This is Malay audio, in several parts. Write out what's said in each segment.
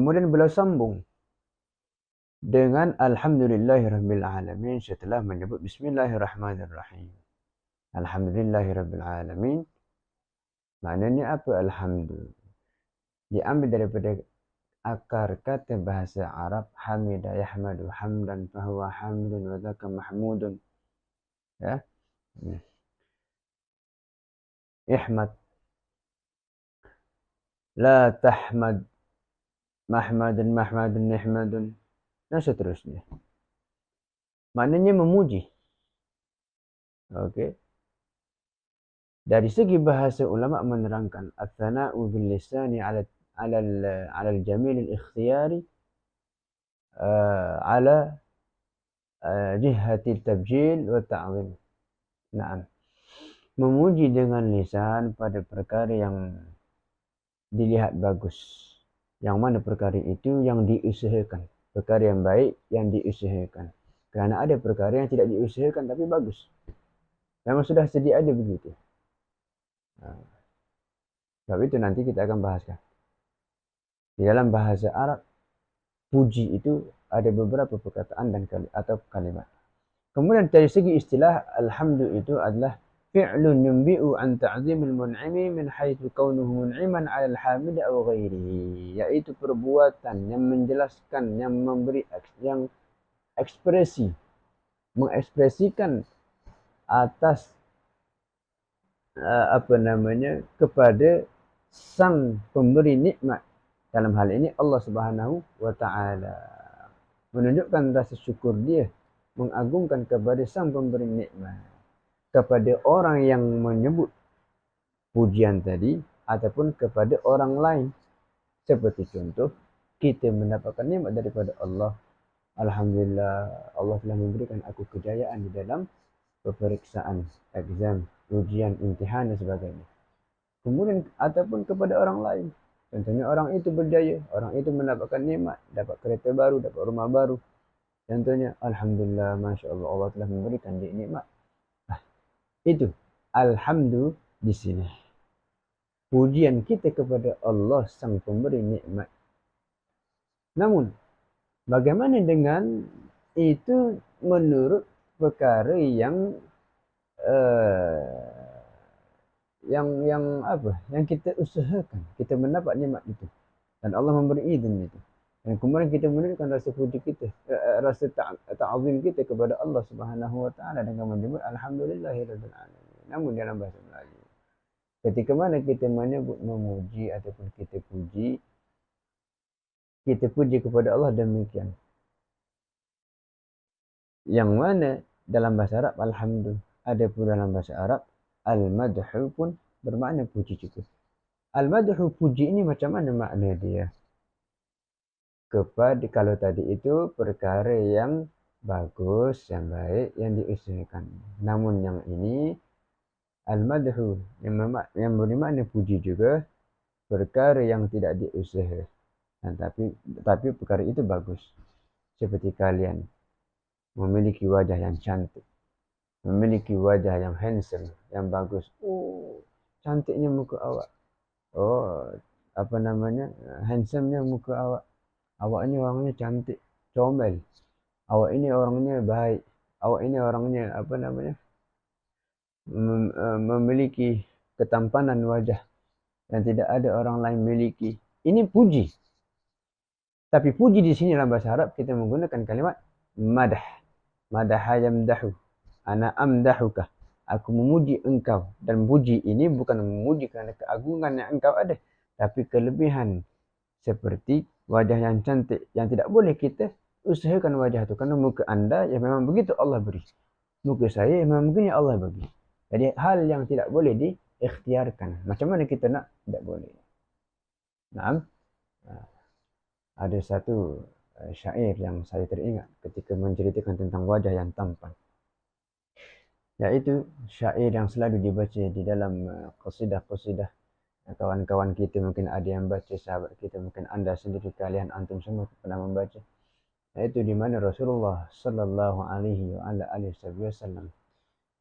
Kemudian beliau sambung dengan Alhamdulillahirabbil alamin setelah menyebut Bismillahirrahmanirrahim. Alhamdulillahirabbil alamin. Maknanya apa alhamdulillah? Diambil daripada akar kata bahasa Arab hamida yahmadu hamdan fahuwa hamdun wa dzaka mahmudun. Ya. Ihmad la tahmad mahmadun mahmadun nihmadun dan seterusnya. Maknanya memuji. Okey. Dari segi bahasa ulama menerangkan at-thana'u bil lisani 'ala al-jamil al-ikhtiyari ala jihati tabjil wa ta'zim. Naam. Memuji dengan lisan pada perkara yang dilihat bagus. Yang mana perkara itu yang diusahakan. Perkara yang baik yang diusahakan. Kerana ada perkara yang tidak diusahakan tapi bagus. Memang sudah sedia ada begitu. Sebab itu nanti kita akan bahaskan. Di dalam bahasa Arab, puji itu ada beberapa perkataan dan atau kalimat. Kemudian dari segi istilah, alhamdu itu adalah fi'lun yunbi'u an ta'zimil mun'imi min haitsu kaunuhu mun'iman 'alal hamid aw ghairihi, yaitu perbuatan yang menjelaskan, yang memberi yang mengekspresikan atas kepada sang pemberi nikmat, dalam hal ini Allah Subhanahu wa taala, menunjukkan rasa syukur dia, mengagungkan kepada sang pemberi nikmat, kepada orang yang menyebut pujian tadi ataupun kepada orang lain. Seperti contoh, kita mendapatkan nikmat daripada Allah. Alhamdulillah, Allah telah memberikan aku kejayaan di dalam peperiksaan, exam, ujian, imtihan dan sebagainya. Kemudian ataupun kepada orang lain. Contohnya orang itu berjaya, orang itu mendapatkan nikmat, dapat kereta baru, dapat rumah baru. Contohnya, alhamdulillah, masya-Allah, Allah telah memberikan dia nikmat. Itu alhamdulillah di sini. Pujian kita kepada Allah sang pemberi nikmat. Namun, bagaimana dengan itu menurut perkara yang yang kita usahakan, kita mendapat nikmat itu dan Allah memberi izin itu, dan kemudian kita menunjukkan rasa puji kita, rasa ta'zim kita kepada Allah Subhanahu wa taala dengan menyebut alhamdulillahirabbil alamin. Namun dalam bahasa Melayu, ketika mana kita menyebut memuji ataupun kita puji kepada Allah demikian, yang mana dalam bahasa Arab alhamdulillah, ada pun dalam bahasa Arab al-madhu pun bermakna puji juga. Al-madhu, puji ini macam mana makna dia? Kepada, kalau tadi itu perkara yang bagus, yang baik, yang diusahakan. Namun yang ini al-madhu yang bermakna puji juga, perkara yang tidak diusahakan tapi perkara itu bagus. Seperti kalian memiliki wajah yang cantik, memiliki wajah yang handsome, yang bagus. Oh, cantiknya muka awak. Oh, handsome-nya muka awak. Awak ini orangnya cantik, comel. Awak ini orangnya baik. Awak ini orangnya memiliki ketampanan wajah yang tidak ada orang lain miliki. Ini puji. Tapi puji di sini dalam bahasa Arab kita menggunakan kalimat madah. Madaha yamdahu. Ana amdahuka. Aku memuji engkau. Dan puji ini bukan memuji kerana keagungan yang engkau ada, tapi kelebihan seperti wajah yang cantik yang tidak boleh kita usahakan wajah itu, kerana muka anda yang memang begitu Allah beri. Muka saya yang memang begini Allah bagi. Jadi hal yang tidak boleh diikhtiarkan. Macam mana kita nak? Tidak boleh. Naam. Ada satu syair yang saya teringat ketika menceritakan tentang wajah yang tampan, iaitu syair yang selalu dibaca di dalam qasidah-qasidah. Kawan-kawan kita mungkin ada yang baca, sahabat kita mungkin, anda sendiri, kalian antum semua pernah membaca, iaitu di mana Rasulullah sallallahu alaihi wasallam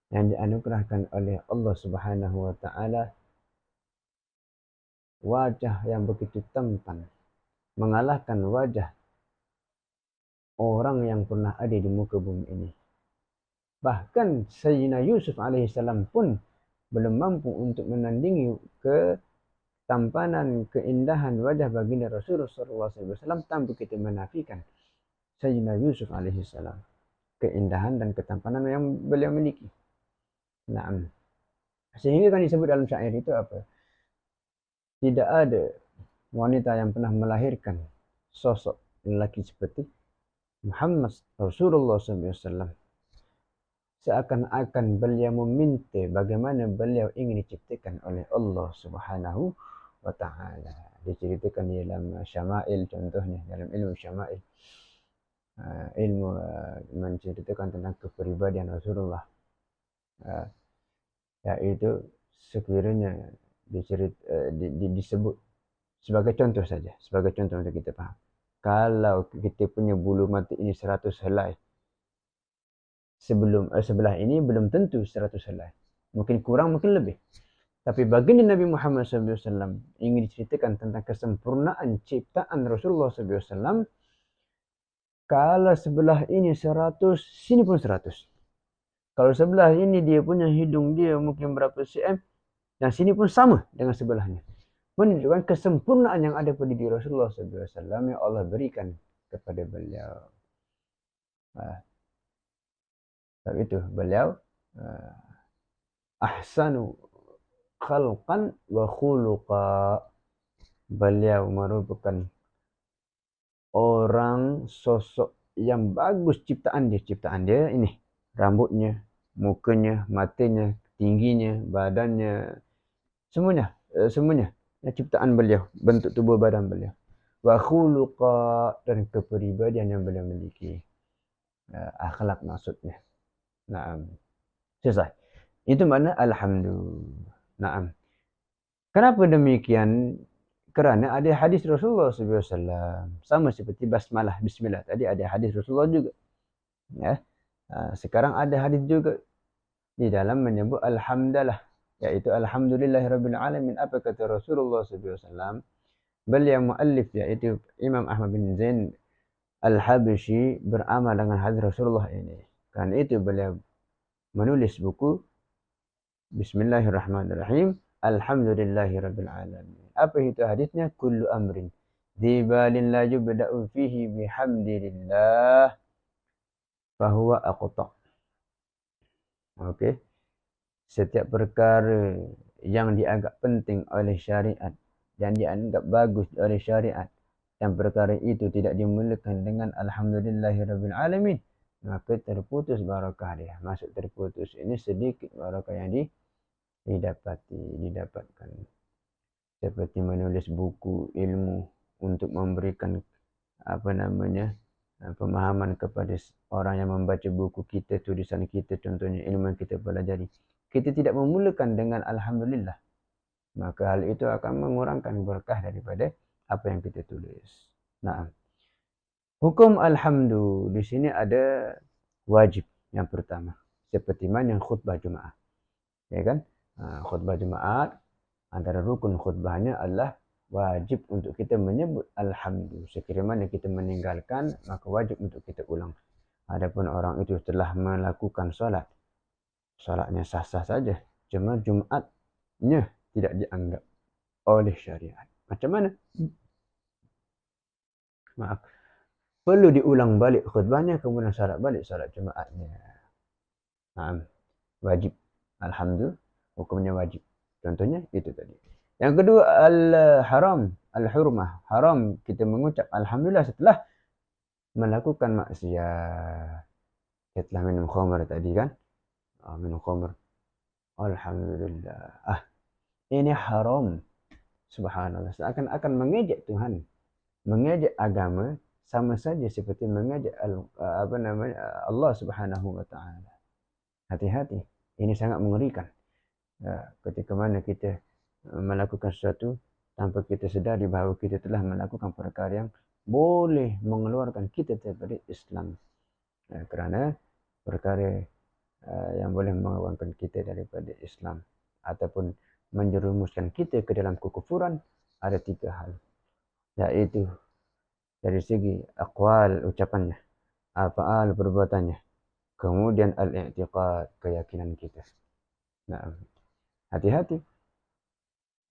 yang dianugerahkan oleh Allah Subhanahu wa taala wajah yang begitu tampan, mengalahkan wajah orang yang pernah ada di muka bumi ini. Bahkan Sayyidina Yusuf alaihissalam pun belum mampu untuk menandingi ketampanan, keindahan wajah baginda Rasulullah SAW tanpa kita menafikan Sayyidina Yusuf alaihissalam, keindahan dan ketampanan yang beliau miliki. Naam. Sehingga kan disebut dalam syair itu apa? Tidak ada wanita yang pernah melahirkan sosok lelaki seperti Muhammad Rasulullah SAW. Seakan-akan beliau meminta bagaimana beliau ingin diciptakan oleh Allah Subhanahu wa Ta'ala. Diceritakan dalam Syama'il, contohnya dalam ilmu Syama'il, ilmu menceritakan tentang kepribadian Rasulullah, yaitu sekiranya disebut sebagai contoh saja, sebagai contoh untuk kita faham. Kalau kita punya bulu mata ini 100 helai, sebelah ini belum tentu 100 helai. Mungkin kurang, mungkin lebih. Tapi baginda Nabi Muhammad SAW ingin diceritakan tentang kesempurnaan ciptaan Rasulullah SAW. Kalau sebelah ini 100, sini pun 100. Kalau sebelah ini dia punya hidung dia mungkin berapa cm, dan sini pun sama dengan sebelahnya. Menunjukkan kesempurnaan yang ada pada diri Rasulullah SAW yang Allah berikan kepada beliau. Sebab itu beliau ahsanu khalqan wa khuluqa. Beliau merupakan orang sosok yang bagus ciptaan dia ini, rambutnya, mukanya, matanya, tingginya, badannya, semuanya ciptaan beliau, bentuk tubuh badan beliau. Wa khuluqa, dan kepribadian yang beliau miliki, akhlak maksudnya. Naam. Selesai. Itu makna alhamdulillah. Naam. Kenapa demikian? Kerana ada hadis Rasulullah SAW. Sama seperti basmalah, bismillah. Tadi ada hadis Rasulullah juga. Ya. Sekarang ada hadis juga di dalam menyebut alhamdulillah, yaitu alhamdulillahirabbil alamin. Apa kata Rasulullah SAW? Beliau muallif, yaitu Imam Ahmad bin Zain Al-Habsyi, beramal dengan hadis Rasulullah ini. Karena itu beliau menulis buku Bismillahirrahmanirrahim, Alhamdulillahirabbil alamin. Apa itu hadisnya? Kullu amrin dzibalin la yubda'u fihi bihamdillah fahuwa aqta. Okey. Setiap perkara yang dianggap penting oleh syariat dan dianggap bagus oleh syariat, dan perkara itu tidak dimulakan dengan alhamdulillahirabbil alamin, maka terputus barakah dia. Maksud terputus ini sedikit barakah yang didapatkan. Seperti menulis buku ilmu untuk memberikan pemahaman kepada orang yang membaca buku kita, tulisan kita, contohnya ilmu yang kita pelajari. Kita tidak memulakan dengan alhamdulillah, maka hal itu akan mengurangkan berkah daripada apa yang kita tulis. Nah, hukum alhamdulillah di sini ada wajib yang pertama, seperti mana khutbah Jumaat, ya kan? Khutbah Jumaat, antara rukun khutbahnya adalah wajib untuk kita menyebut alhamdulillah. Sekiranya kita meninggalkan, maka wajib untuk kita ulang. Adapun orang itu telah melakukan solatnya sah-sah saja, cuma Jumatnya tidak dianggap oleh syariat. Macam mana? Maaf, perlu diulang balik khutbahnya, kemudian salat balik salat Jumaatnya. Wajib. Alhamdulillah, hukumnya wajib. Contohnya itu tadi. Yang kedua, al-haram, al-hurmah. Haram kita mengucap alhamdulillah setelah melakukan maksiat. Setelah minum khamr tadi kan? Minum khamr. Alhamdulillah. Ini haram. Subhanallah. Seakan-akan mengejek Tuhan, mengejek agama, sama saja seperti mengejek Allah Subhanahu wa Ta'ala. Hati-hati. Ini sangat mengerikan. Ketika mana kita melakukan sesuatu tanpa kita sedari bahawa kita telah melakukan perkara yang boleh mengeluarkan kita daripada Islam. Kerana perkara yang boleh mengeluarkan kita daripada Islam ataupun menjerumuskan kita ke dalam kekufuran ada 3 hal, yaitu dari segi aqwal ucapannya, af'al perbuatannya, kemudian al-i'tiqad keyakinan kita. Nah, hati-hati.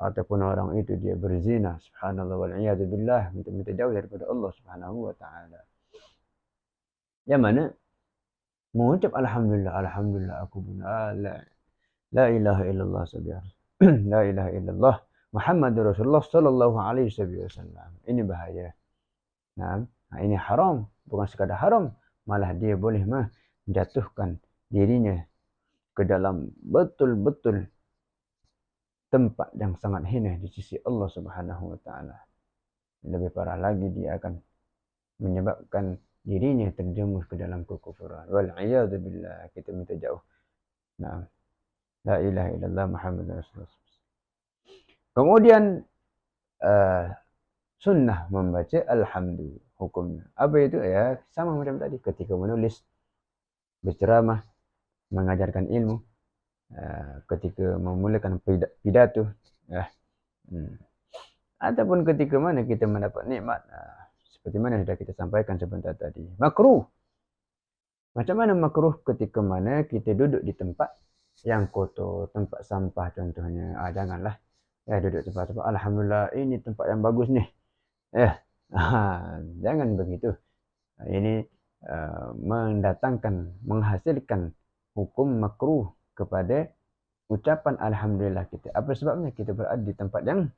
Ataupun orang itu dia berzina, subhanallah wal iyadu billah, minta jauh daripada Allah Subhanahu wa taala. Yang mana mengucap alhamdulillah, alhamdulillah aku benar, la ilaha illallah sabiar. La ilaha illallah Muhammadur Rasulullah sallallahu alaihi wasallam. Ini bahaya. Nah, ini haram, bukan sekadar haram, malah dia boleh menjatuhkan dirinya ke dalam betul-betul tempat yang sangat hina di sisi Allah Subhanahu wa taala. Lebih parah lagi, dia akan menyebabkan dirinya terjerumus ke dalam kekufuran. Wal iyadu billah, kita minta jauh. Nah, la ilaha illallah Muhammadur Rasulullah. Kemudian sunnah membaca alhamdu hukumnya. Apa itu? Ya, sama macam tadi ketika menulis, berceramah, mengajarkan ilmu, ketika memulakan pidato, ataupun ketika mana kita mendapat nikmat, seperti mana sudah kita sampaikan sebentar tadi. Makruh. Macam mana makruh? Ketika mana kita duduk di tempat yang kotor, tempat sampah contohnya. Janganlah duduk tempat-tempat, alhamdulillah ini tempat yang bagus nih. Jangan begitu. Ini mendatangkan, menghasilkan hukum makruh kepada ucapan alhamdulillah kita. Apa sebabnya? Kita berada di tempat yang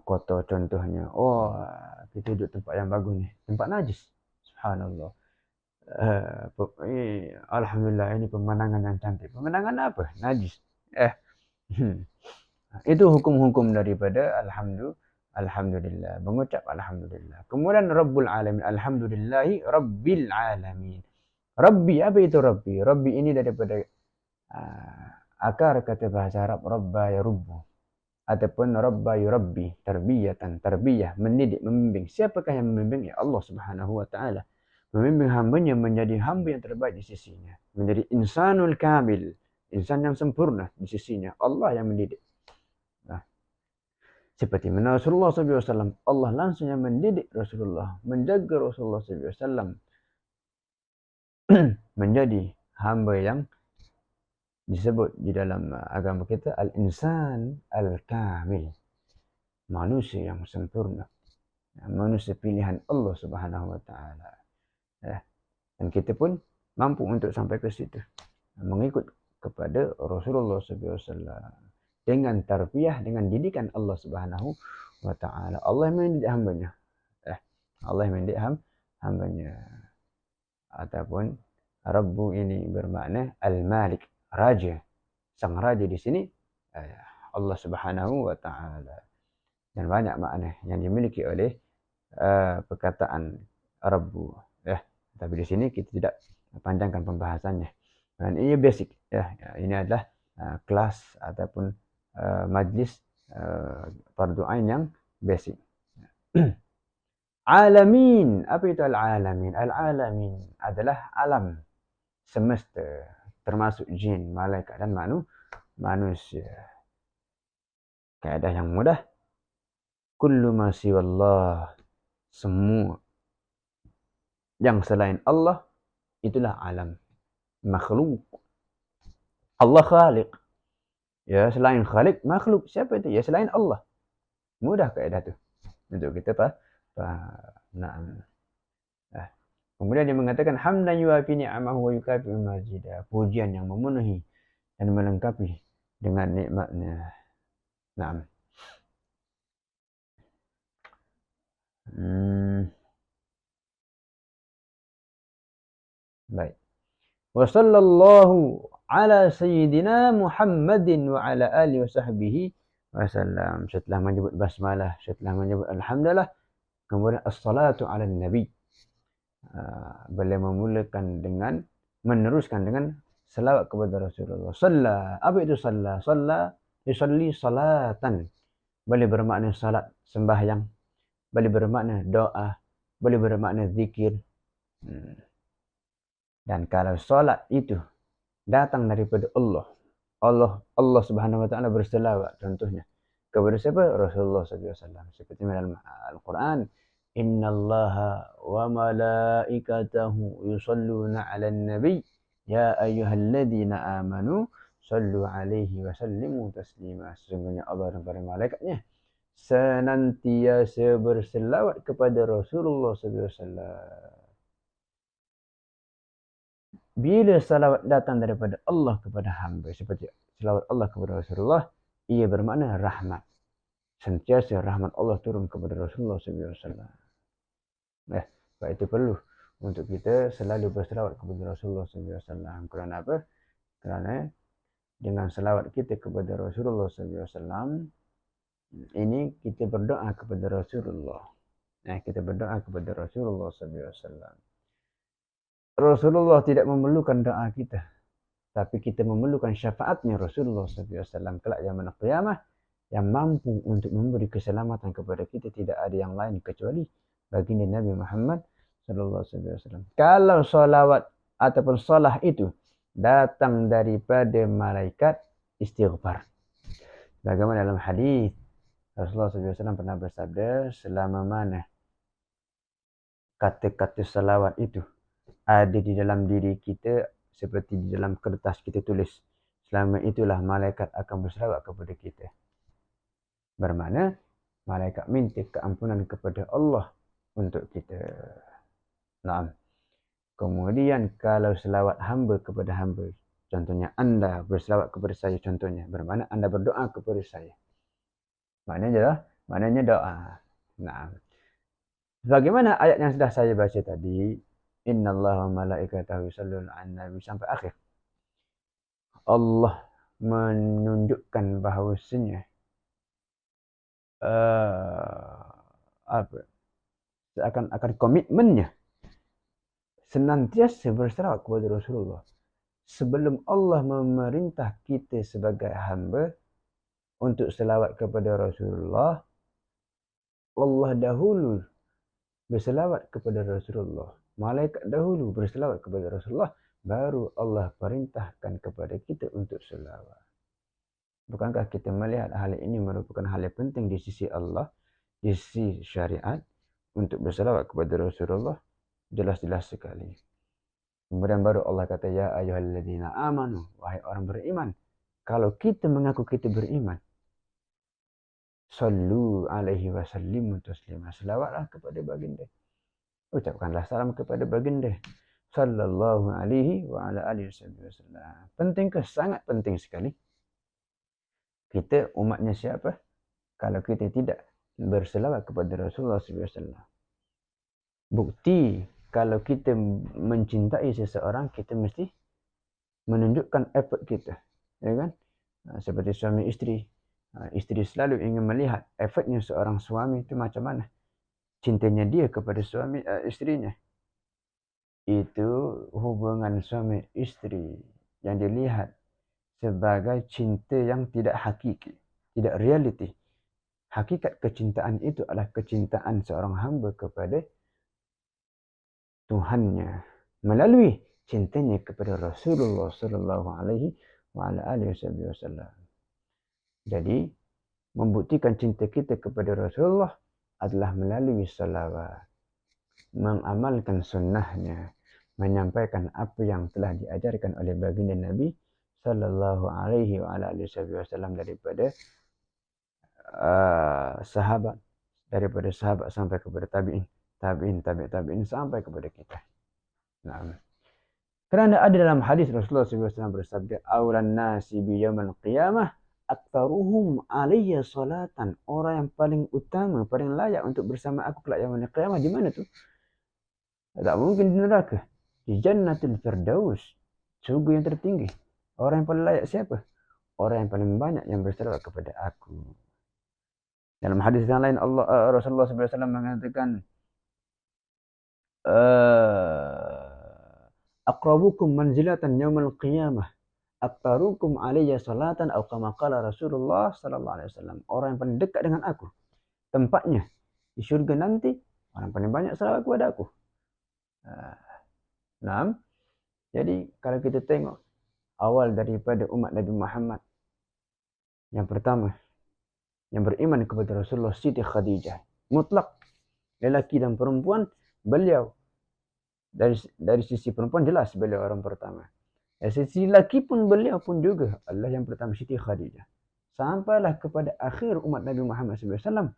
kotor contohnya. Kita duduk tempat yang bagus nih, tempat najis. Subhanallah. Alhamdulillah ini pemandangan yang cantik. Pemandangan apa? Najis. Itu hukum-hukum daripada alhamdulillah, mengucap alhamdulillah. Kemudian Rabbul Alamin, alhamdulillahi Rabbil Alamin. Rabbi, apa itu Rabbi? Rabbi ini daripada akar kata bahasa Arab Rabba yarubbu, ataupun Rabba yurabbi, tarbiyatan, tarbiyah, mendidik, membimbing. Siapakah yang membimbing? Ya Allah Subhanahu wa taala. Membimbing hambanya menjadi hamba yang terbaik di sisinya, menjadi insanul kamil, insan yang sempurna di sisinya. Allah yang mendidik. Seperti mana Rasulullah SAW, Allah langsung yang mendidik Rasulullah, menjaga Rasulullah SAW menjadi hamba yang disebut di dalam agama kita al-insan al-kamil, manusia yang sempurna, manusia pilihan Allah Subhanahu wa taala. Dan kita pun mampu untuk sampai ke situ, mengikut kepada Rasulullah SAW dengan tarbiyah, dengan didikan Allah Subhanahu wa taala. Allah yang mendidik hambanya. Allah yang mendidik hambanya. Ataupun Rabbu ini bermakna al-Malik, raja. Sang raja di sini Allah Subhanahu wa taala. Dan banyak makna yang dimiliki oleh perkataan Rabbu. Tapi di sini kita tidak panjangkan pembahasannya. Dan ini basic. Ini adalah kelas ataupun majlis fardu ain yang basic. Alamin, apa itu al-alamin? Al-alamin adalah alam semesta, termasuk jin, malaikat dan manusia. Kaedah yang mudah, kullu ma siwallah, semua yang selain Allah itulah alam, makhluk. Allah khaliq. Ya, selain khaliq, makhluk. Siapa itu? Ya, selain Allah. Mudah kaedah itu untuk kita kemudian dia mengatakan hamdan yuafi ni'amahu wa yukafi mazidah, pujian yang memenuhi dan melengkapi dengan nikmatnya. Baik. Wa sallallahu ala sayyidina Muhammadin wa ala alihi wa sahbihi wasallam. Setelah menyebut basmalah, setelah menyebut alhamdulillah, kemudian as-salatu ala nabi. Beliau memulakan dengan, meneruskan dengan selawat kepada Rasulullah. Salla, apa itu salla? Salla, yusalli salatan. Boleh bermakna salat, sembahyang. Boleh bermakna doa. Boleh bermakna zikir. Dan kalau salat itu datang daripada Allah Subhanahu wa taala berselawat contohnya kepada siapa? Rasulullah SAW. Seperti dalam Al-Quran Innallaha wa malaikatahu yusalluna 'alan nabi ya ayyuhalladzina amanu sallu 'alaihi wa sallimu taslima. Sesungguhnya Allah dan para malaikatnya senantiasa berselawat kepada Rasulullah sallallahu alaihi wasallam. Bila salawat datang daripada Allah kepada hamba, seperti salawat Allah kepada Rasulullah, ia bermakna rahmat. Sentiasa rahmat Allah turun kepada Rasulullah sallallahu alaihi wasallam. Sebab itu perlu untuk kita selalu berselawat kepada Rasulullah sallallahu alaihi wasallam. Kerana apa? Kerana dengan selawat kita kepada Rasulullah sallallahu alaihi wasallam, ini kita berdoa kepada Rasulullah. Kita berdoa kepada Rasulullah sallallahu alaihi wasallam. Rasulullah tidak memerlukan doa kita, tapi kita memerlukan syafaatnya Rasulullah sallallahu alaihi wasallam kelak yaumul qiyamah, yang mampu untuk memberi keselamatan kepada kita. Tidak ada yang lain kecuali baginda Nabi Muhammad sallallahu alaihi wasallam. Kalau salawat ataupun salah itu datang daripada malaikat, istighfar. Bagaimana dalam hadis Rasulullah sallallahu alaihi wasallam pernah bersabda, selama mana kata-kata salawat itu ada di dalam diri kita seperti di dalam kertas kita tulis, selama itulah malaikat akan berselawat kepada kita. Bermakna malaikat minta keampunan kepada Allah untuk kita. Naam. Kemudian kalau selawat hamba kepada hamba, contohnya anda berselawat kepada saya, contohnya bermakna anda berdoa kepada saya. Maknanya doa. Naam. Bagaimana ayat yang sudah saya baca tadi, innallaha wa malaikatahu yusalluna 'alan nabi sampai akhir. Allah menunjukkan bahawasanya akan komitmennya senantiasa berselawat kepada Rasulullah. Sebelum Allah memerintah kita sebagai hamba untuk selawat kepada Rasulullah, Allah dahulu berselawat kepada Rasulullah. Malaikat dahulu berselawat kepada Rasulullah, baru Allah perintahkan kepada kita untuk selawat. Bukankah kita melihat hal ini merupakan hal yang penting di sisi Allah, di sisi syariat, untuk berselawat kepada Rasulullah? Jelas-jelas sekali. Kemudian baru Allah kata, ya ayyuhalladzina amanu, wahai orang beriman. Kalau kita mengaku kita beriman, sallu alaihi wa sallimu taslima, selawatlah kepada baginda. Ucapkanlah salam kepada baginda sallallahu alaihi wa ala alihi wasallam. Pentingkah? Sangat penting sekali. Kita umatnya siapa kalau kita tidak berselawat kepada Rasulullah sallallahu alaihi wasallam? Bukti kalau kita mencintai seseorang, kita mesti menunjukkan effort kita, ya kan? Seperti suami isteri. Isteri selalu ingin melihat effortnya seorang suami itu macam mana, cintanya dia kepada suami isterinya. Itu hubungan suami isteri yang dilihat sebagai cinta yang tidak hakiki, tidak realiti. Hakikat kecintaan itu adalah kecintaan seorang hamba kepada Tuhannya melalui cintanya kepada Rasulullah sallallahu alaihi wasallam. Jadi membuktikan cinta kita kepada Rasulullah adalah melalui salawat, mengamalkan sunnahnya, menyampaikan apa yang telah diajarkan oleh baginda Nabi sallallahu alaihi wasallam daripada sahabat, daripada sahabat sampai kepada tabi'in, tabi'in sampai kepada kita. Nah, kerana ada dalam hadis Rasulullah SAW bersabda, "Awlan nasi bi yaumil qiyamah aktaruhum alayya salatan." Orang yang paling utama, paling layak untuk bersama aku kelak yaumil qiyamah di mana tu? Tak mungkin di neraka. Di Jannatul Firdaus, surga yang tertinggi. Orang yang paling layak siapa? Orang yang paling banyak yang berselawat kepada aku. Dalam hadis yang lain Rasulullah SAW mengatakan, aqrabukum manzilatan yaumil qiyamah aktarukum alayya salatan atau kama qala Rasulullah sallallahu alaihi wasallam. Orang yang paling dekat dengan aku tempatnya di syurga nanti, orang paling banyak selawat kepada aku. Nah, jadi kalau kita tengok awal daripada umat Nabi Muhammad, yang pertama yang beriman kepada Rasulullah, Siti Khadijah, mutlak. lelaki dan perempuan, beliau dari sisi perempuan jelas beliau orang pertama. Dari sisi lelaki pun beliau pun juga adalah yang pertama, Siti Khadijah. Sampailah kepada akhir umat Nabi Muhammad SAW,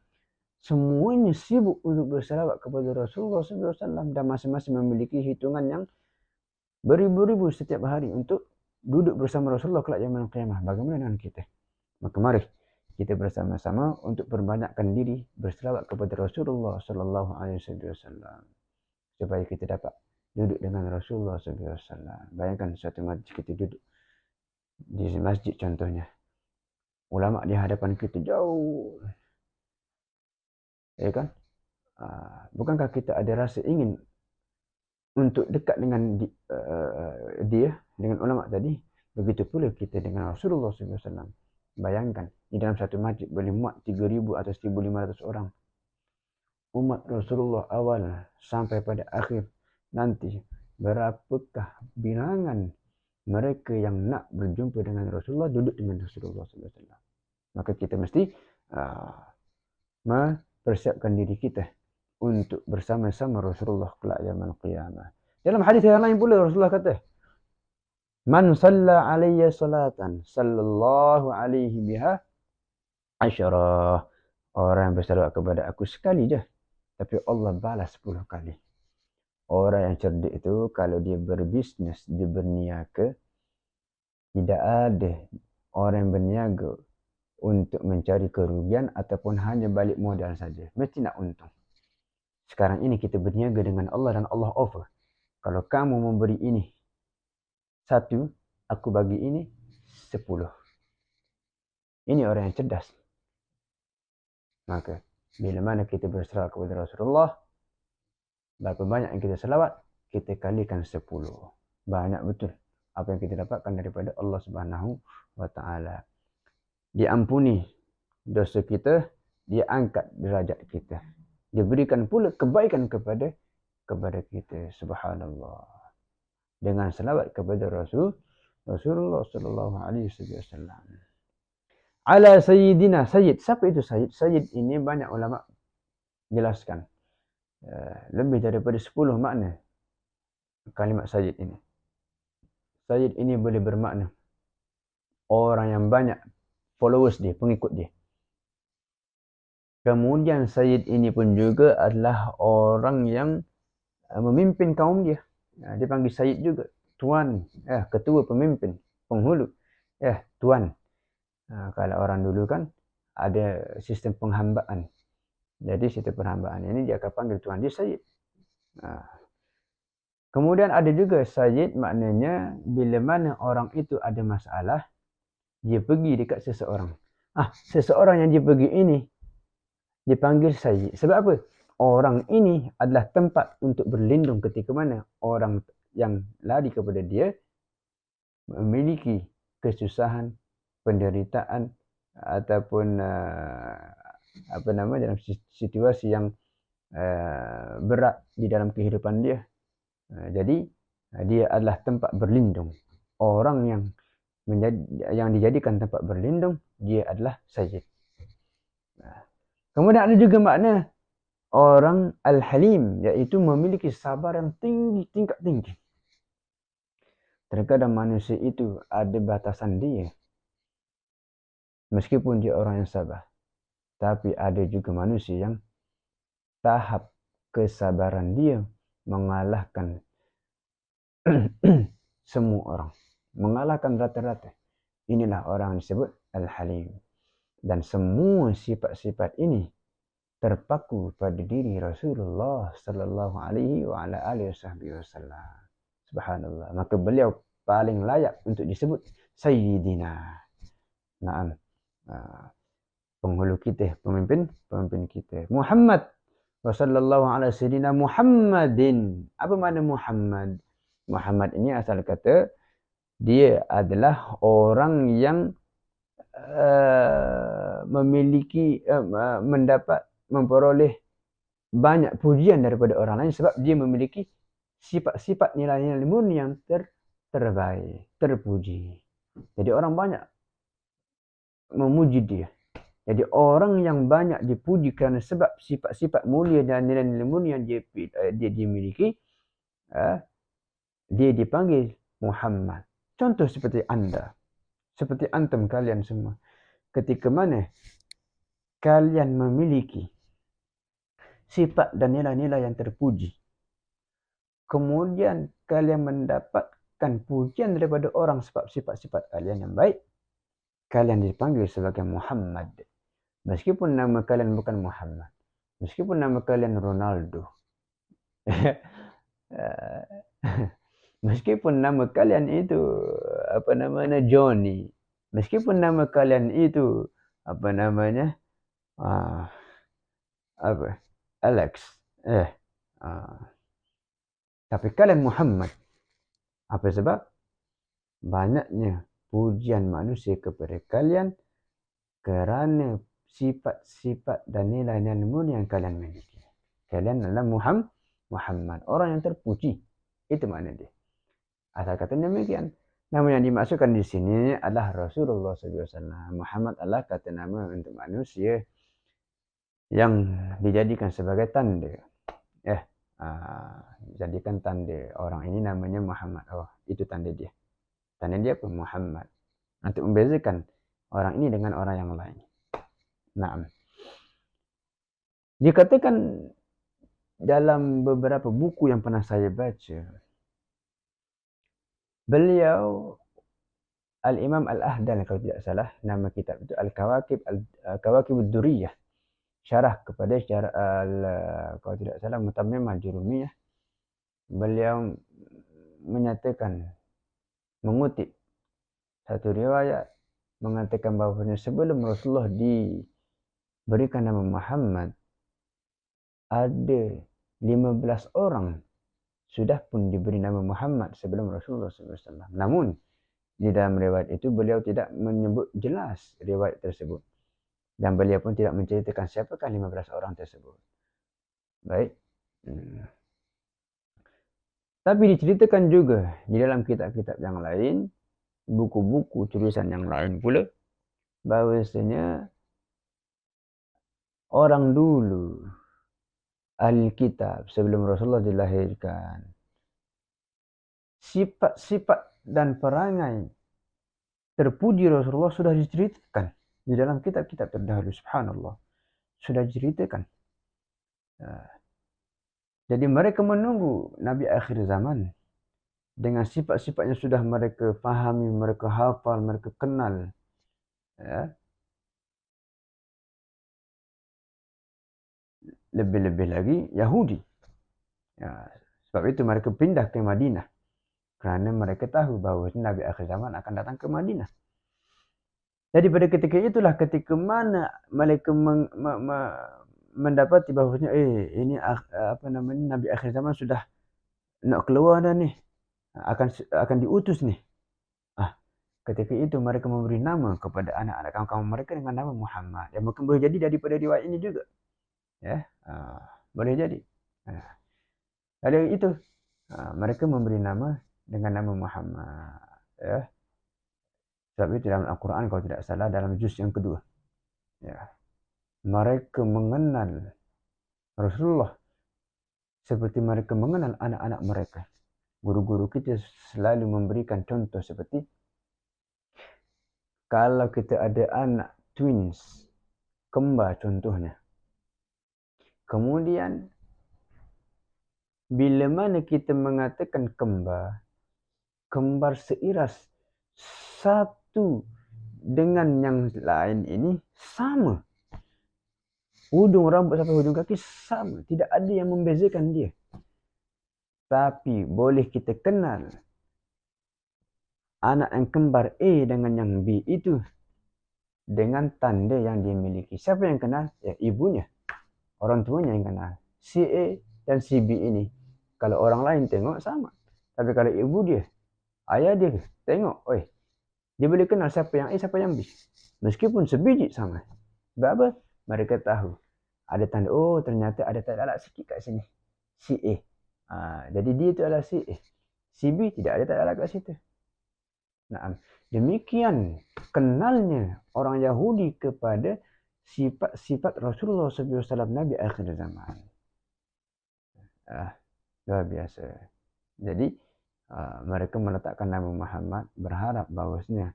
semuanya sibuk untuk berselawat kepada Rasulullah SAW dan masing-masing memiliki hitungan yang beribu-ribu setiap hari untuk duduk bersama Rasulullah kelak yaumul qiyamah. Bagaimana dengan kita? Maka mari kita bersama-sama untuk perbanyakkan diri berselawat kepada Rasulullah sallallahu alaihi wasallam supaya kita dapat duduk dengan Rasulullah sallallahu alaihi wasallam. Bayangkan suatu majlis kita duduk di masjid contohnya. Ulama di hadapan kita jauh. Ya kan? Bukankah kita ada rasa ingin untuk dekat dengan dia, dengan ulama tadi? Begitu pula kita dengan Rasulullah sallallahu alaihi wasallam. Bayangkan, di dalam satu masjid boleh muat 3,000 atau 1,500 orang. Umat Rasulullah awal sampai pada akhir nanti, berapakah bilangan mereka yang nak berjumpa dengan Rasulullah, duduk dengan Rasulullah SAW. Maka kita mesti mempersiapkan diri kita untuk bersama-sama Rasulullah kelak yaumul qiyamah. Dalam hadis yang lain pula Rasulullah kata, Man salla alayya salatan sallallahu alaihi biha asyarah. Orang yang bersalawat kepada aku sekali je, tapi Allah balas 10 kali. Orang yang cerdik itu kalau dia berbisnes, dia berniaga, tidak ada orang yang berniaga untuk mencari kerugian ataupun hanya balik modal saja. Mesti nak untung. Sekarang ini kita berniaga dengan Allah dan Allah offer. Kalau kamu memberi ini 1, aku bagi ini 10. Ini orang yang cerdas. Maka bila mana kita berselawat kepada Rasulullah, berapa banyak yang kita selawat, kita kalikan 10. Banyak betul apa yang kita dapatkan daripada Allah Subhanahu wa taala. Diampuni dosa kita, dia angkat derajat kita. Dia berikan pula kebaikan kepada kita. Subhanallah. Dengan selawat kepada Rasulullah sallallahu alaihi wasallam. Ala sayyidina, sayyid. Siapa itu sayyid? Sayyid ini banyak ulama jelaskan. Lebih daripada 10 makna kalimat sayyid ini. Sayyid ini boleh bermakna orang yang banyak followers dia, pengikut dia. Kemudian sayyid ini pun juga adalah orang yang memimpin kaum dia. Dia panggil sayyid juga. Tuan, ketua pemimpin, penghulu. Tuan. Kalau orang dulu kan ada sistem penghambaan. Jadi sistem penghambaan ini dia akan panggil tuan, dia sayyid. Kemudian ada juga sayyid, maknanya bila mana orang itu ada masalah, dia pergi dekat seseorang. Seseorang yang dia pergi ini dipanggil sayyid. Sebab apa? Orang ini adalah tempat untuk berlindung ketika mana orang yang lari kepada dia memiliki kesusahan, penderitaan ataupun dalam situasi yang berat di dalam kehidupan dia. Jadi dia adalah tempat berlindung. Orang yang dijadikan tempat berlindung, dia adalah sayyid. Kemudian ada juga makna orang al-halim, iaitu memiliki sabar yang tinggi, tingkat tinggi. Terkadang manusia itu ada batasan dia. Meskipun dia orang yang sabar. Tapi ada juga manusia yang tahap kesabaran dia mengalahkan semua orang. Mengalahkan rata-rata. Inilah orang yang disebut al-halim. Dan semua sifat-sifat ini terpaku pada diri Rasulullah sallallahu alaihi wa ala alihi wasallam. Subhanallah. Maka beliau paling layak untuk disebut sayyidina. Naam. Penghulu kita, pemimpin kita. Muhammad wa sallallahu ala sayyidina Muhammadin. Apa makna Muhammad? Muhammad ini asal kata dia adalah orang yang memperoleh banyak pujian daripada orang lain sebab dia memiliki sifat-sifat nilai-nilai murni yang terbaik, terpuji. Jadi orang banyak memuji dia. Jadi orang yang banyak dipuji kerana sebab sifat-sifat mulia dan nilai-nilai mulia yang dia dimiliki, dia dipanggil Muhammad. Contoh seperti anda, seperti antum kalian semua. Ketika mana kalian memiliki sifat dan nilai-nilai yang terpuji, kemudian kalian mendapatkan pujian daripada orang sebab sifat-sifat kalian yang baik, kalian dipanggil sebagai Muhammad. Meskipun nama kalian bukan Muhammad, meskipun nama kalian Ronaldo, meskipun nama kalian itu apa namanya Johnny, meskipun nama kalian itu apa namanya Alex, tapi kalian Muhammad. Apa sebab? Banyaknya pujian manusia kepada kalian kerana sifat-sifat dan nilai-nilai mulia yang kalian miliki. Kalian adalah Muhammad, orang yang terpuji. Itu makna dia. Asal kata demikian. Nama yang dimaksudkan di sini adalah Rasulullah SAW. Muhammad adalah kata nama untuk manusia yang dijadikan sebagai tanda. Jadikan tanda orang ini namanya Muhammad. Oh, itu tanda dia. Tanda dia pun Muhammad. Untuk membezakan orang ini dengan orang yang lain. Nah, dikatakan dalam beberapa buku yang pernah saya baca, beliau Al-Imam Al-Ahdal kalau tidak salah nama kitab itu Al-Kawakib Ad-Duriyah, syarah kepada kalau tidak salah Mutammimah Jurumiyah. Beliau menyatakan, mengutip satu riwayat mengatakan bahawa sebelum Rasulullah diberikan nama Muhammad, ada 15 orang sudah pun diberi nama Muhammad sebelum Rasulullah SAW. Namun di dalam riwayat itu beliau tidak menyebut jelas riwayat tersebut, dan beliau pun tidak menceritakan siapakah 15 orang tersebut. Baik. Tapi diceritakan juga di dalam kitab-kitab yang lain, buku-buku tulisan yang lain pula, bahawasanya orang dulu, ahli kitab sebelum Rasulullah dilahirkan, sifat-sifat dan perangai terpuji Rasulullah sudah diceritakan di dalam kitab-kitab terdahulu. Subhanallah, sudah diceritakan. Jadi mereka menunggu Nabi akhir zaman dengan sifat-sifat yang sudah mereka fahami, mereka hafal, mereka kenal. Lebih-lebih lagi Yahudi. Sebab itu mereka pindah ke Madinah, kerana mereka tahu bahawa Nabi akhir zaman akan datang ke Madinah. Jadi pada ketika itulah ketika mana mereka mendapati bahawasanya ini apa namanya Nabi akhir zaman sudah nak keluar dah ni, akan diutus ni. Ketika itu mereka memberi nama kepada anak-anak kaum mereka dengan nama Muhammad. Yang mungkin boleh jadi daripada riwayat ini juga. Boleh jadi. Dari itu mereka memberi nama dengan nama Muhammad. Sebab itu dalam Al-Quran kalau tidak salah dalam juz yang kedua, mereka mengenal Rasulullah seperti mereka mengenal anak-anak mereka. Guru-guru kita selalu memberikan contoh seperti kalau kita ada anak twins, kembar contohnya. Kemudian bila mana kita mengatakan kembar seiras, satu dengan yang lain ini sama. Hujung rambut sampai hujung kaki sama. Tidak ada yang membezakan dia. Tapi boleh kita kenal anak yang kembar A dengan yang B itu dengan tanda yang dia miliki. Siapa yang kenal? Ya, ibunya. Orang tuanya yang kenal. Si A dan si B ini. Kalau orang lain tengok sama. Tapi kalau ibu dia, ayah dia tengok, dia boleh kenal siapa yang A, siapa yang B. Meskipun sebiji sama. Sebab apa? Mereka tahu. Ada tanda, ternyata ada tanda alak sikit kat sini. Si A. Jadi dia itu adalah si A. Si B tidak ada tanda alak kat situ. Nah, demikian kenalnya orang Yahudi kepada sifat-sifat Rasulullah SAW Nabi akhir zaman. Luar biasa. Jadi mereka meletakkan nama Muhammad, berharap bahwasanya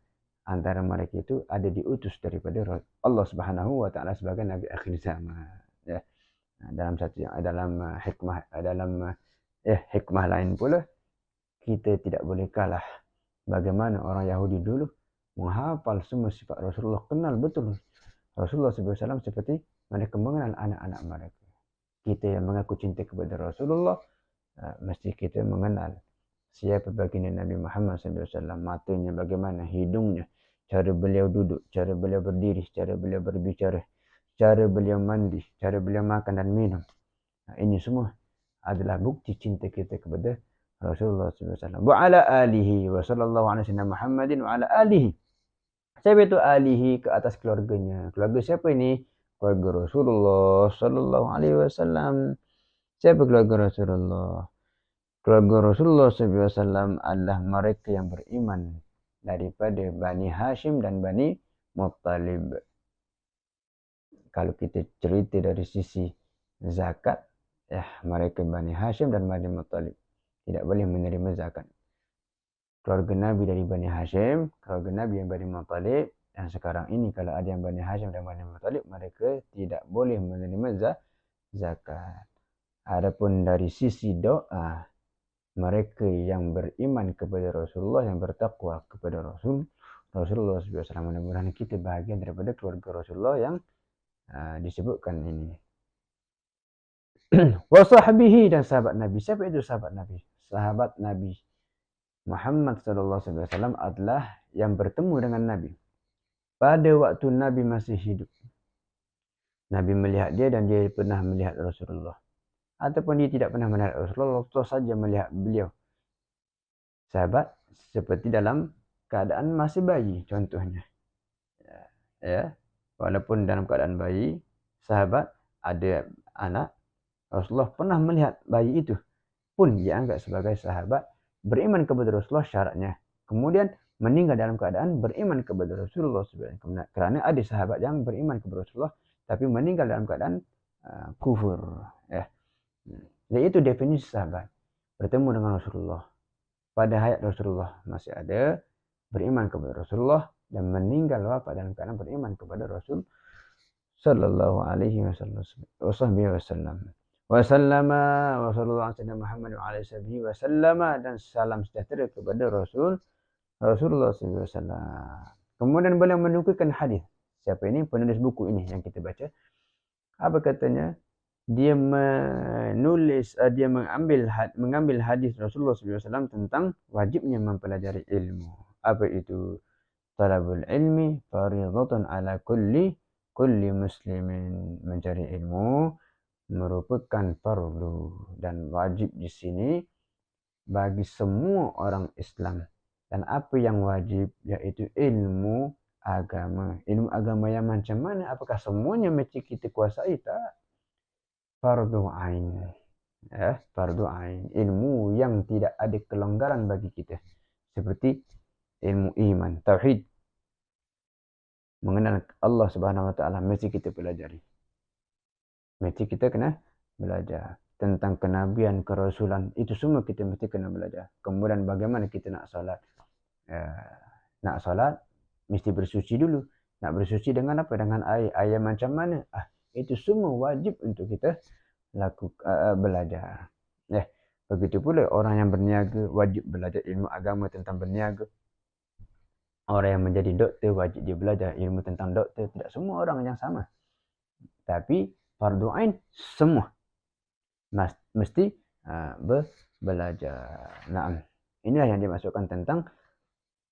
antara mereka itu ada diutus daripada Allah Subhanahu wa taala sebagai nabi akhir zaman. Ya. Dalam hikmah lain pula, kita tidak boleh kalah bagaimana orang Yahudi dulu menghafal semua sifat Rasulullah, kenal betul Rasulullah SAW seperti mereka mengenal anak-anak mereka. Kita yang mengaku cinta kepada Rasulullah, mesti kita mengenal siapa baginda Nabi Muhammad SAW, matanya bagaimana, hidungnya, cara beliau duduk, cara beliau berdiri, cara beliau berbicara, cara beliau mandi, cara beliau makan dan minum. Ini semua adalah bukti cinta kita kepada Rasulullah SAW. Wa ala alihi wa sallallahu ala sayyidina Muhammadin wa ala alihi. Siapa itu alihi? Ke atas keluarganya. Keluarga siapa ini? Keluarga Rasulullah sallallahu alaihi wasallam. Siapa keluarga Rasulullah? Keluarga Rasulullah SAW adalah mereka yang beriman daripada Bani Hashim dan Bani Muttalib. Kalau kita cerita dari sisi zakat, mereka Bani Hashim dan Bani Muttalib tidak boleh menerima zakat. Keluarga Nabi dari Bani Hashim, keluarga Nabi yang Bani Muttalib, yang sekarang ini kalau ada yang Bani Hashim dan Bani Muttalib, mereka tidak boleh menerima zakat. Adapun dari sisi doa, mereka yang beriman kepada Rasulullah, yang bertakwa kepada Rasulullah SAW, mudah-mudahan kita bahagian daripada keluarga Rasulullah yang disebutkan ini. Wasahbihi, dan sahabat Nabi. Siapa itu sahabat Nabi? Sahabat Nabi Muhammad SAW adalah yang bertemu dengan Nabi pada waktu Nabi masih hidup. Nabi melihat dia dan dia pernah melihat Rasulullah. Ataupun dia tidak pernah melihat Rasulullah, terus saja melihat beliau. Sahabat seperti dalam keadaan masih bayi, contohnya. Ya, walaupun dalam keadaan bayi, sahabat ada anak, Rasulullah pernah melihat bayi itu, pun dia anggap sebagai sahabat, beriman kepada Rasulullah syaratnya. Kemudian meninggal dalam keadaan beriman kepada Rasulullah SAW. Kerana ada sahabat yang beriman kepada Rasulullah, tapi meninggal dalam keadaan kufur. Ya. Jadi itu definisi sahabat. Bertemu dengan Rasulullah. Pada hayat Rasulullah masih ada, beriman kepada Rasulullah, dan meninggal wafat dalam keadaan beriman kepada Rasul sallallahu alaihi wasallam. Wasallama wa sallallahu alaihi Muhammad wa alaihi wasallama, dan salam sejahtera kepada Rasulullah SAW. Kemudian beliau menukilkan hadis. Siapa ini? Penulis buku ini yang kita baca. Apa katanya? Dia mengambil hadis Rasulullah SAW tentang wajibnya mempelajari ilmu. Apa itu? Talabul ilmi fardhatun ala kulli muslimin. Mencari ilmu merupakan fardu dan wajib di sini bagi semua orang Islam. Dan apa yang wajib? Yaitu ilmu agama. Ilmu agama yang macam mana? Apakah semuanya mesti kita kuasai? Tak. Fardu ain. Ya, fardu ain. Ilmu yang tidak ada kelonggaran bagi kita. Seperti ilmu iman, tauhid. Mengenal Allah Subhanahu wa taala mesti kita pelajari. Mesti kita kena belajar tentang kenabian, kerasulan, itu semua kita mesti kena belajar. Kemudian bagaimana kita nak salat? Nak salat mesti bersuci dulu. Nak bersuci dengan apa? Dengan air. Air macam mana? Itu semua wajib untuk kita belajar. Begitu pula orang yang berniaga wajib belajar ilmu agama tentang berniaga. Orang yang menjadi doktor wajib dia belajar ilmu tentang doktor. Tidak semua orang yang sama. Tapi fardu ain semua mesti belajar. Naam. Inilah yang dimasukkan tentang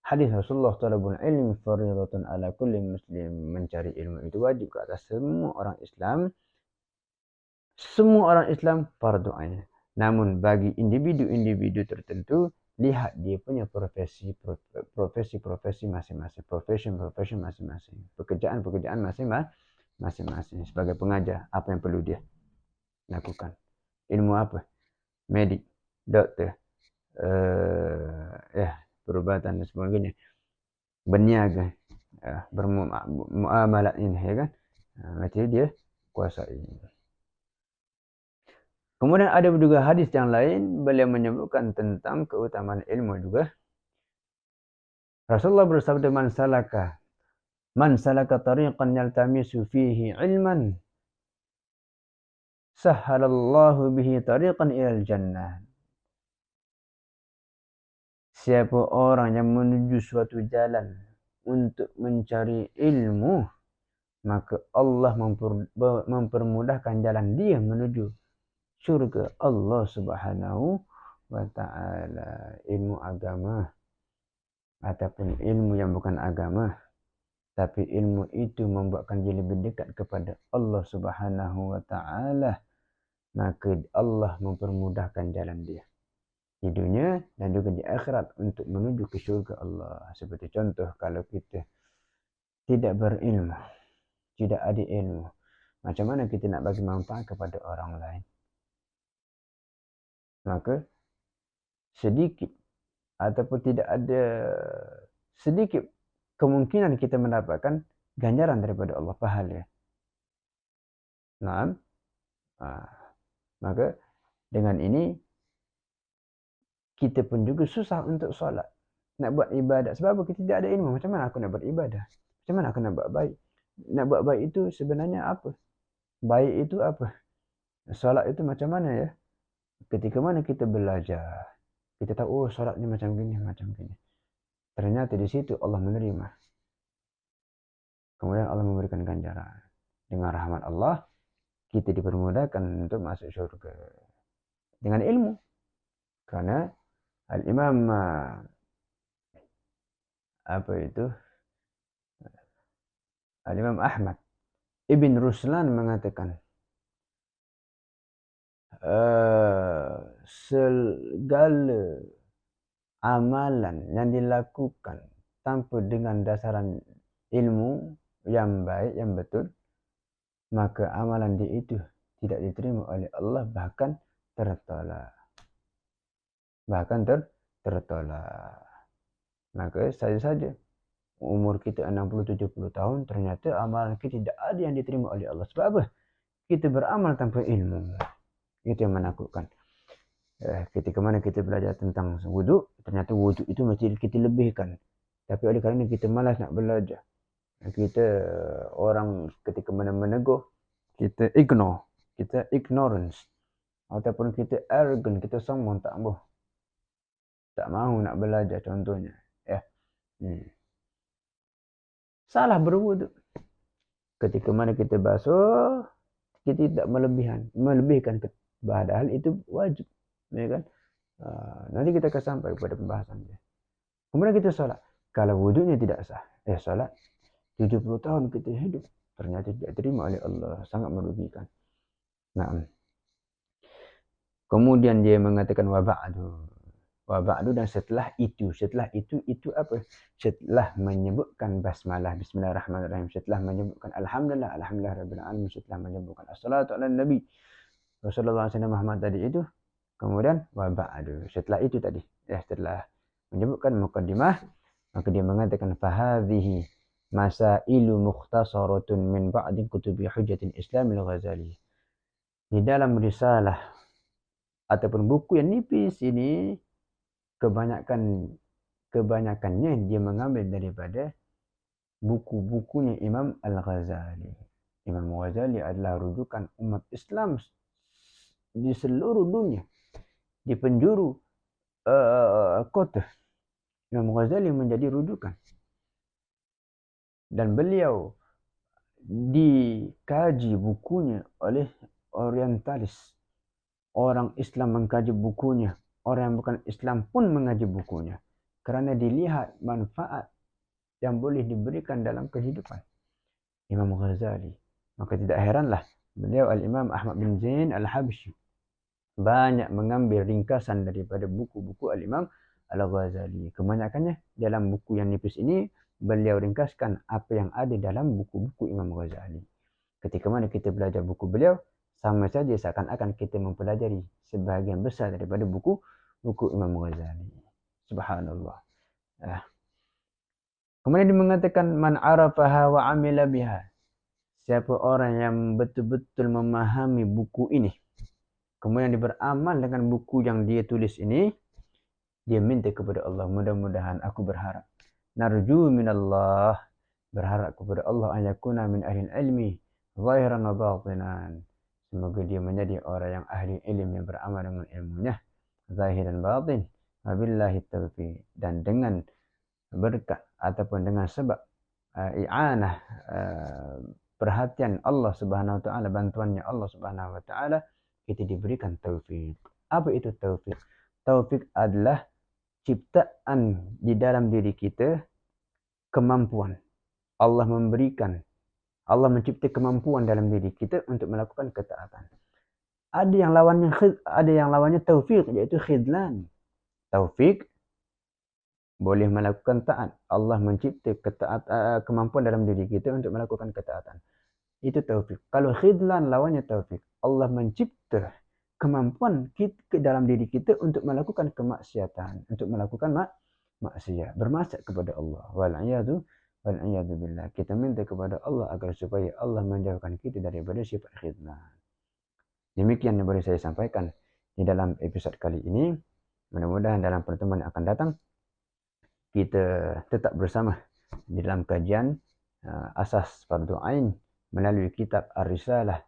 hadis Rasulullah talabul ilmi fardhatun ala kulli muslim. Mencari ilmu itu wajib ke atas semua orang Islam. Semua orang Islam fardu ain. Namun bagi individu-individu tertentu, lihat dia punya profesi masing-masing, profession masing-masing, pekerjaan masing-masing. Sebagai pengajar, apa yang perlu dia lakukan? Ilmu apa? Medik, doktor, perubatan dan sebagainya. Berniaga, bermuamalat ini, ya kan? Berarti dia kuasai. Kemudian ada juga hadis yang lain, beliau menyebutkan tentang keutamaan ilmu juga. Rasulullah bersabda, man salaka tariqan yaltamisu fihi ilman, sahhalallahu bihi tariqan ilal jannah. Siapa orang yang menuju suatu jalan untuk mencari ilmu, maka Allah mempermudahkan jalan dia menuju syurga Allah Subhanahu wa ta'ala. Ilmu agama ataupun ilmu yang bukan agama, tapi ilmu itu membuatkan dia lebih dekat kepada Allah Subhanahu wa ta'ala, maka Allah mempermudahkan jalan dia di dunia dan juga di akhirat untuk menuju ke syurga Allah. Seperti contoh, kalau kita tidak berilmu, tidak ada ilmu, macam mana kita nak bagi manfaat kepada orang lain? Maka sedikit ataupun tidak ada sedikit kemungkinan kita mendapatkan ganjaran daripada Allah, pahala. Naam. Maka dengan ini kita pun juga susah untuk solat, nak buat ibadat. Sebab apa? Kita tidak ada ilmu. Macam mana aku nak beribadah? Macam mana aku nak buat baik? Nak buat baik itu sebenarnya apa? Baik itu apa? Solat itu macam mana ya? Ketika mana kita belajar, kita tahu, oh solat ni macam gini, macam gini. Ternyata di situ Allah menerima. Kemudian Allah memberikan ganjaran. Dengan rahmat Allah, kita dipermudahkan untuk masuk syurga. Dengan ilmu. Karena Al-Imam Al-Imam Ahmad Ibn Ruslan mengatakan, segala amalan yang dilakukan tanpa dengan dasaran ilmu yang baik, yang betul, maka amalan dia itu tidak diterima oleh Allah, bahkan tertolak. Maka saja umur kita 60-70 tahun, ternyata amalan kita tidak ada yang diterima oleh Allah. Sebab apa? Kita beramal tanpa ilmu. Itu yang menakutkan. Ketika mana kita belajar tentang wuduk, ternyata wuduk itu mesti kita lebihkan. Tapi oleh kerana kita malas nak belajar, kita orang ketika mana menegur, kita ignore, kita ignorance, ataupun kita arrogant, kita sombong, tak mahu nak belajar contohnya. Salah berwuduk. Ketika mana kita basuh, kita tidak melebihkan, padahal itu wajib, ya kan? Nanti kita akan sampai kepada pembahasan dia. Kemudian kita solat. Kalau wuduknya tidak sah, solat 70 tahun kita hidup, ternyata tidak terima oleh Allah, sangat merugikan. Nah, kemudian dia mengatakan wa ba'du, dan setelah itu apa? Setelah menyebutkan basmalah, bismillahirrahmanirrahim, setelah menyebutkan alhamdulillah rabbil alamin, setelah menyebutkan assalatu ala nabi Rasulullah SAW Muhammad tadi itu, kemudian wa ba'du, setelah itu tadi, setelah menyebutkan muqaddimah, maka dia mengatakan fahadhihi masailu mukhtasaratun min ba'di kutubi hujjatil Islamil Ghazali. Di dalam risalah ataupun buku yang nipis ini, kebanyakannya dia mengambil daripada buku-bukunya Imam Al-Ghazali. Imam Al-Ghazali adalah rujukan umat Islam di seluruh dunia, di penjuru kota. Imam Al-Ghazali menjadi rujukan, dan beliau dikaji bukunya oleh orientalis. Orang Islam mengkaji bukunya, orang yang bukan Islam pun mengaji bukunya, kerana dilihat manfaat yang boleh diberikan dalam kehidupan Imam Ghazali. Maka tidak heranlah beliau Al-Imam Ahmad bin Zain Al-Habsyi banyak mengambil ringkasan daripada buku-buku Al-Imam Al-Ghazali. Kebanyakannya dalam buku yang nipis ini, beliau ringkaskan apa yang ada dalam buku-buku Imam Ghazali. Ketika mana kita belajar buku beliau, sama saja seakan-akan kita mempelajari sebahagian besar daripada buku Imam Ghazali. Subhanallah. Kemudian dia mengatakan man arafaha wa amila biha. siapa orang yang betul-betul memahami buku ini, kemudian dia beramal dengan buku yang dia tulis ini, dia minta kepada Allah, mudah-mudahan aku berharap, narju minallah, berharap kepada Allah, an yakuna min ahli ilmi zahiran wa batinan, semoga dia menjadi orang yang ahli ilmu yang beramal dengan ilmunya zahir dan batin, wabillahi taufiq, dan dengan berkat ataupun dengan sebab i'anah, perhatian Allah Subhanahu wa taala, bantuannya Allah Subhanahu wa taala, kita diberikan taufik. Apa itu taufik? Taufik adalah ciptaan di dalam diri kita, kemampuan. Allah memberikan, Allah mencipta kemampuan dalam diri kita untuk melakukan ketaatan. Ada yang lawannya taufik, iaitu khidlan. Taufik boleh melakukan taat. Allah mencipta kemampuan dalam diri kita untuk melakukan ketaatan. Itu taufik. Kalau khidlan lawannya taufik. Allah mencipta kemampuan kita dalam diri kita untuk melakukan kemaksiatan, untuk melakukan maksiat, bermaksiat kepada Allah. Wal'iyadu billah. Kita minta kepada Allah agar supaya Allah menjauhkan kita daripada sifat khidlan. Demikian yang boleh saya sampaikan di dalam episod kali ini. Mudah-mudahan dalam pertemuan yang akan datang kita tetap bersama di dalam kajian asas fardu ain melalui kitab Ar-Risalah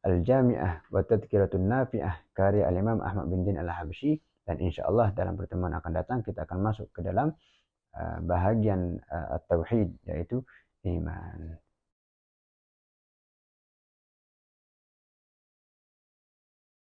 Al-Jami'ah wa Tadhkiratun Nafi'ah karya Al-Imam Ahmad bin Din Al-Habsyi, dan insya-Allah dalam pertemuan akan datang kita akan masuk ke dalam bahagian tauhid, yaitu iman.